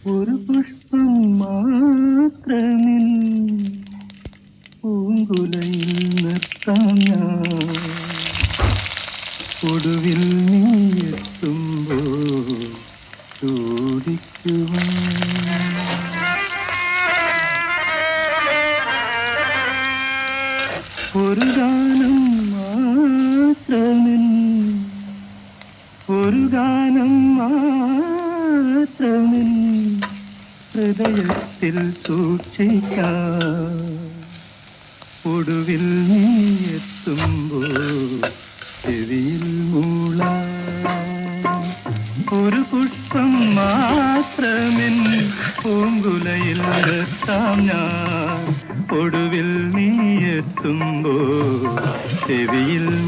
ഒരു പുഷ്പം മാത്രമിൻ പൂങ്കുലയിൽ നിർത്താം ഞാൻ. ഒടുവിൽ നീ എത്തുമ്പോൾ ചോദിക്കുവാൻ. ഒരു ഗാനം മാത്രമിൻ, ഒരു ഗാനം മാത്രമിൻ ഹൃദയത്തിൽ സൂക്ഷിക്കാം. ഒടുവിൽ നീ എത്തുമ്പോൾ ചെവിയിൽ മൂളാം. ഒരു പുഷ്പം മാത്രമിൻ പൂങ്കുലയിൽ നിർത്താം ഞാൻ. ഒടുവിൽ നീ എത്തുമ്പോൾ ചെവിയിൽ